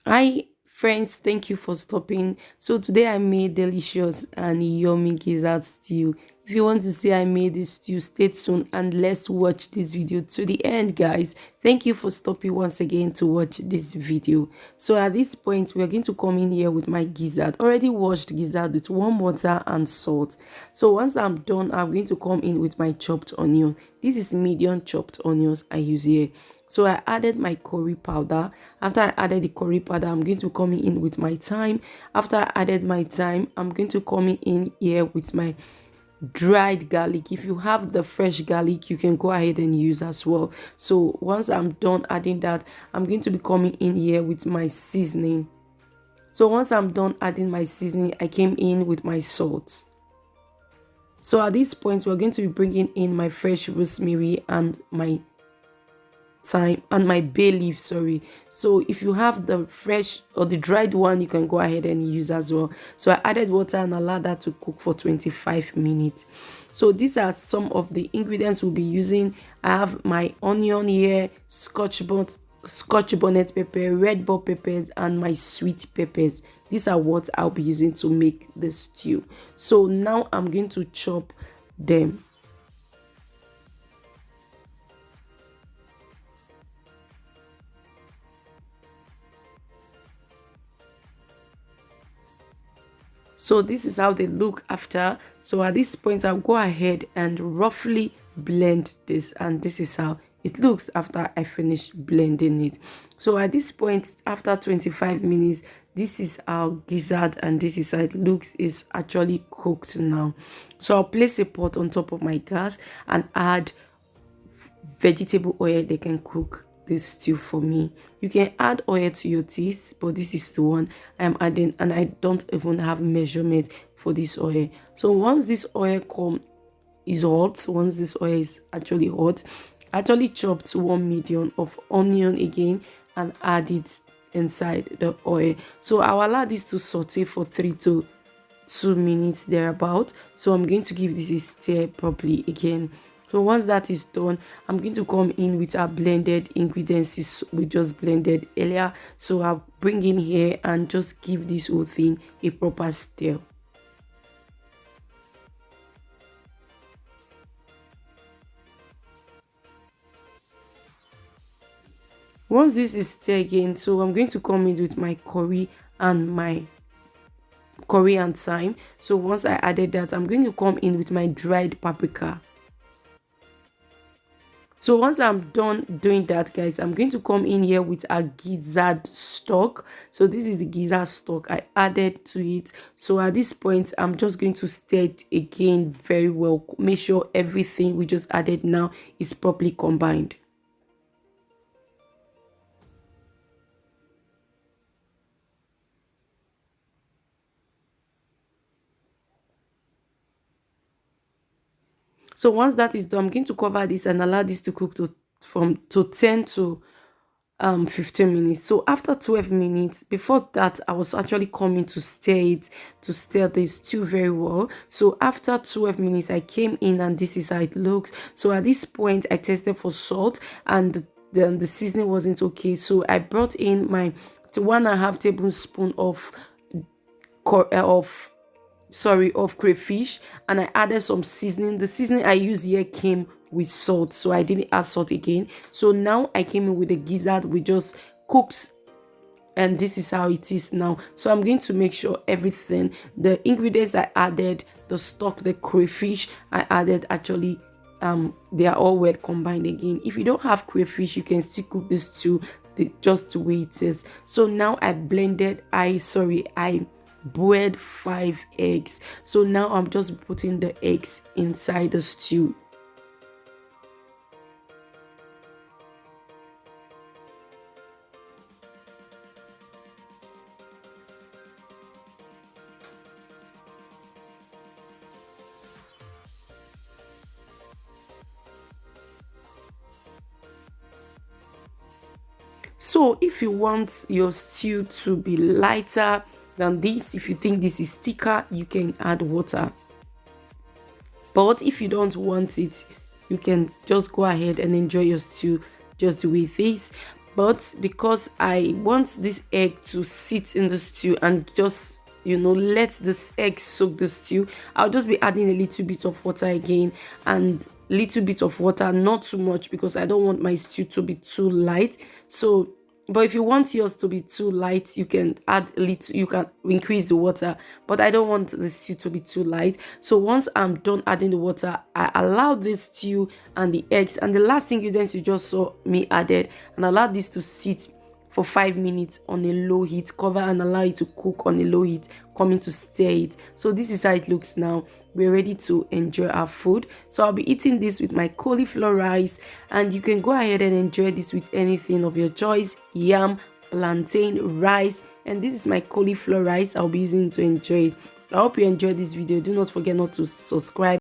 Hi friends, thank you for stopping. So today I made delicious and yummy gizzard stew. If you want to see I made this stew, stay tuned and let's watch this video to the end, guys. Thank you for stopping once again to watch this video. So at this point, we are going to come in here with my gizzard, already washed gizzard with warm water and salt. So once I'm done, I'm going to come in with my chopped onion. This is medium chopped onions I use here. So I added my curry powder. After I added the curry powder, I'm going to come in with my thyme. After I added my thyme, I'm going to come in here with my dried garlic. If you have the fresh garlic, you can go ahead and use as well. So once I'm done adding that, I'm going to be coming in here with my seasoning. So once I'm done adding my seasoning, I came in with my salt. So at this point, we're going to be bringing in my fresh rosemary and my thyme and my bay leaf, sorry. So if you have the fresh or the dried one, you can go ahead and use as well. So I added water and allowed that to cook for 25 minutes. So these are some of the ingredients we'll be using. I have my onion here, scotch bonnet pepper, red bell peppers, and my sweet peppers. These are what I'll be using to make the stew. So now I'm going to chop them. So this is how they look after. So at this point, I'll go ahead and roughly blend this, and this is how it looks after I finish blending it. So at this point, after 25 minutes, this is how gizzard and this is how it looks is actually cooked now. So I'll place a pot on top of my gas and add vegetable oil. They can cook this stew for me. You can add oil to your taste, but this is the one I'm adding, and I don't even have measurement for this oil. So once this oil is hot, once this oil is actually hot, I actually chopped 1 medium of onion again and add it inside the oil. So I'll allow this to saute for 3 to 2 minutes thereabout. So I'm going to give this a stir properly again. So once that is done, I'm going to come in with our blended ingredients we just blended earlier. So I'll bring in here and just give this whole thing a proper stir. Once this is stirred again, so I'm going to come in with my curry and thyme. So once I added that, I'm going to come in with my dried paprika. So once I'm done doing that, guys, I'm going to come in here with a gizzard stock. So this is the gizzard stock I added to it. So at this point, I'm just going to stir it again very well. Make sure everything we just added now is properly combined. So once that is done, I'm going to cover this and allow this to cook to 10 to 15 minutes. So after 12 minutes, before that, I was actually coming to stir the stew very well. So after 12 minutes, I came in and this is how it looks. So at this point, I tested for salt and then the seasoning wasn't okay. So I brought in my 1.5 tablespoon of crayfish, and I added some seasoning. The seasoning I use here came with salt, so I didn't add salt again. So now I came in with the gizzard we just cooked, and this is how it is now. So I'm going to make sure everything, the ingredients I added, the stock, the crayfish I added, actually they are all well combined again. If you don't have crayfish, you can still cook this stew just the way it is. So now I boiled 5 eggs. So now I'm just putting the eggs inside the stew. So if you want your stew to be lighter than this, if you think this is thicker, you can add water. But if you don't want it, you can just go ahead and enjoy your stew just with this. But because I want this egg to sit in the stew and just, let this egg soak the stew, I'll just be adding a little bit of water again, and little bit of water, not too much, because I don't want my stew to be too light. So but if you want yours to be too light, you can add a little, you can increase the water. But I don't want the stew to be too light. So once I'm done adding the water, I allow this stew and the eggs and the last ingredients you just saw me added, and allow this to sit for 5 minutes on a low heat. Cover and allow it to cook on a low heat, coming to stir it. So this is how it looks now. We're ready to enjoy our food. So I'll be eating this with my cauliflower rice, and you can go ahead and enjoy this with anything of your choice: yam, plantain, rice. And this is my cauliflower rice I'll be using to enjoy it. I hope you enjoyed this video. Do not forget not to subscribe